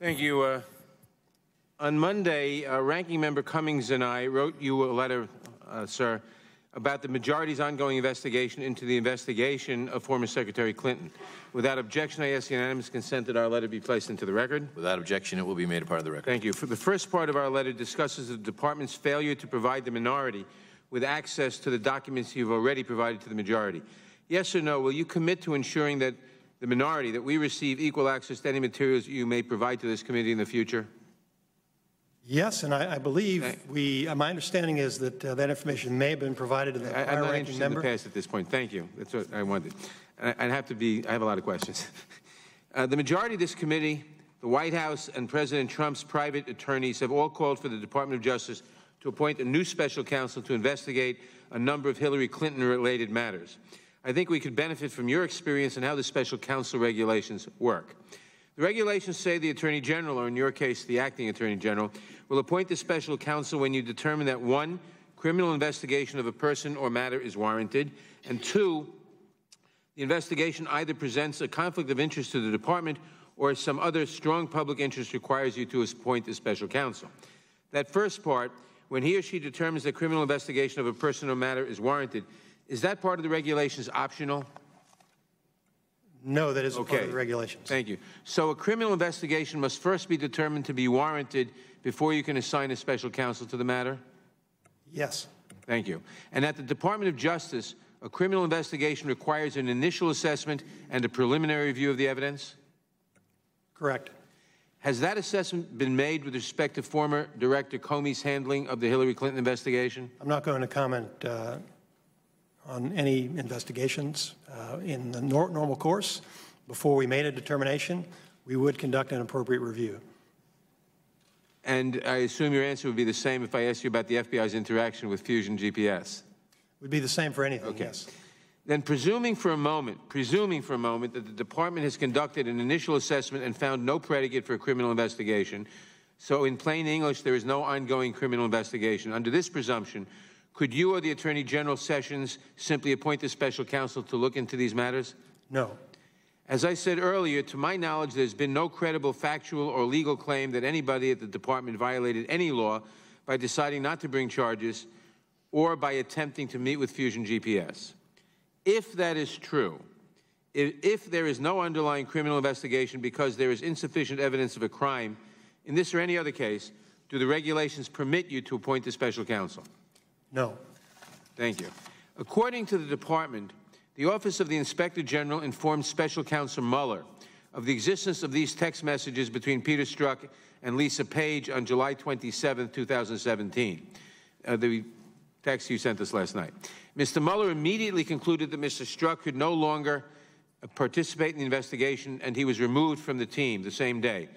Thank you. On Monday, Ranking Member Cummings and I wrote you a letter, sir, about the majority's ongoing investigation into the investigation of former Secretary Clinton. Without objection, I ask unanimous consent that our letter be placed into the record. Without objection, it will be made a part of the record. Thank you. For the first part of our letter discusses the department's failure to provide the minority with access to the documents you've already provided to the majority. Yes or no, will you commit to ensuring that the minority, that we receive equal access to any materials you may provide to this committee in the future? Yes, and I believe my understanding is that that information may have been provided to the I'm not ranking interested member. in the past at this point. Thank you. That's what I wanted. I have a lot of questions. The majority of this committee, the White House, and President Trump's private attorneys have all called for the Department of Justice to appoint a new special counsel to investigate a number of Hillary Clinton-related matters. I think we could benefit from your experience in how the special counsel regulations work. The regulations say the Attorney General, or in your case, the Acting Attorney General, will appoint the special counsel when you determine that 1, criminal investigation of a person or matter is warranted, and 2, the investigation either presents a conflict of interest to the department or some other strong public interest requires you to appoint the special counsel. That first part, when he or she determines that criminal investigation of a person or matter is warranted, is that part of the regulations optional? No, that isn't part of the regulations. Thank you. So a criminal investigation must first be determined to be warranted before you can assign a special counsel to the matter? Yes. Thank you. And at the Department of Justice, a criminal investigation requires an initial assessment and a preliminary review of the evidence? Correct. Has that assessment been made with respect to former Director Comey's handling of the Hillary Clinton investigation? I'm not going to comment on any investigations in the normal course. Before we made a determination, we would conduct an appropriate review. And I assume your answer would be the same if I asked you about the FBI's interaction with Fusion GPS? It would be the same for anything, okay. Yes. Then presuming for a moment that the department has conducted an initial assessment and found no predicate for a criminal investigation, so in plain English, there is no ongoing criminal investigation. Under this presumption, could you or the Attorney General Sessions simply appoint a special counsel to look into these matters? No. As I said earlier, to my knowledge, there's been no credible factual or legal claim that anybody at the department violated any law by deciding not to bring charges or by attempting to meet with Fusion GPS. If that is true, if there is no underlying criminal investigation because there is insufficient evidence of a crime, in this or any other case, do the regulations permit you to appoint a special counsel? No. Thank you. According to the department, the Office of the Inspector General informed Special Counsel Muller of the existence of these text messages between Peter Strzok and Lisa Page on July 27, 2017. The text you sent us last night. Mr. Muller immediately concluded that Mr. Strzok could no longer participate in the investigation, and he was removed from the team the same day.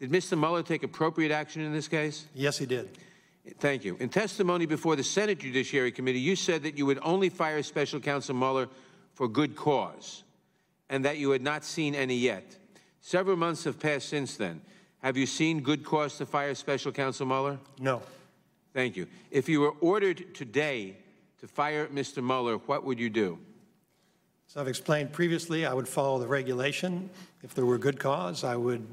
Did Mr. Muller take appropriate action in this case? Yes, he did. Thank you. In testimony before the Senate Judiciary Committee, you said that you would only fire Special Counsel Mueller for good cause, and that you had not seen any yet. Several months have passed since then. Have you seen good cause to fire Special Counsel Mueller? No. Thank you. If you were ordered today to fire Mr. Mueller, what would you do? As I've explained previously, I would follow the regulation. If there were good cause, I would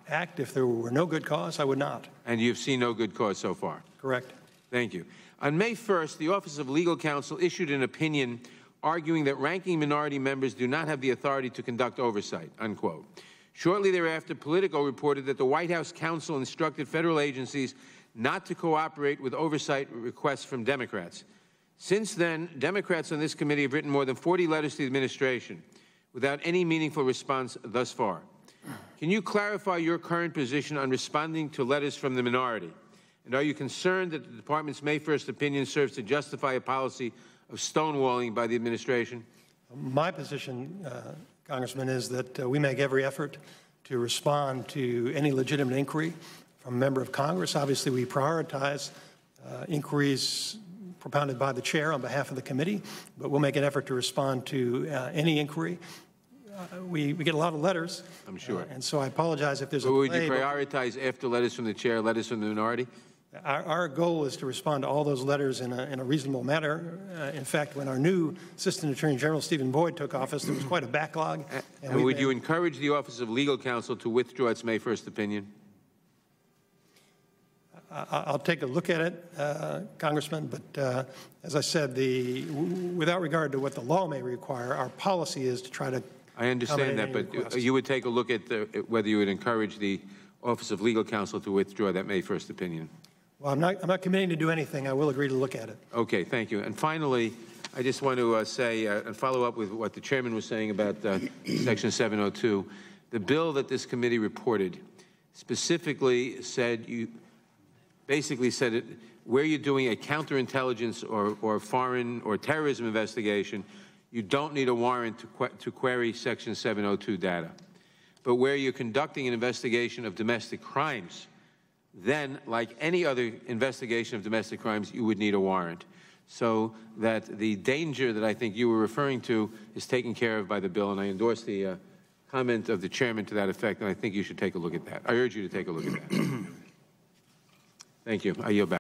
act. If there were no good cause, I would not. And you've seen no good cause so far? Correct. Thank you. On May 1st, the Office of Legal Counsel issued an opinion arguing that ranking minority members do not have the authority to conduct oversight, unquote. Shortly thereafter, Politico reported that the White House counsel instructed federal agencies not to cooperate with oversight requests from Democrats. Since then, Democrats on this committee have written more than 40 letters to the administration without any meaningful response thus far. Can you clarify your current position on responding to letters from the minority? And are you concerned that the department's May 1st opinion serves to justify a policy of stonewalling by the administration? My position, Congressman, is that we make every effort to respond to any legitimate inquiry from a member of Congress. Obviously, we prioritize inquiries propounded by the chair on behalf of the committee, but we'll make an effort to respond to any inquiry. We get a lot of letters. I'm sure. And so I apologize if there's a delay. delay. Would you prioritize after letters from the chair, letters from the minority? Our goal is to respond to all those letters in a reasonable manner. In fact, when our new Assistant Attorney General, Stephen Boyd, took office, there was quite a backlog. And would you encourage the Office of Legal Counsel to withdraw its May 1st opinion? I'll take a look at it, Congressman, but as I said, without regard to what the law may require, our policy is to try to I understand that, accommodate any but requests. you would take a look at whether you would encourage the Office of Legal Counsel to withdraw that May 1st opinion. Well, I'm not committing to do anything. I will agree to look at it. Okay, thank you. And finally, I just want to say and follow up with what the chairman was saying about Section 702. The bill that this committee reported specifically said basically said it where you're doing a counterintelligence or foreign or terrorism investigation, you don't need a warrant to query Section 702 data. But where you're conducting an investigation of domestic crimes, then, like any other investigation of domestic crimes, you would need a warrant. So that the danger that I think you were referring to is taken care of by the bill, and I endorse the comment of the chairman to that effect, and I think you should take a look at that. I urge you to take a look at that. Thank you. I yield back.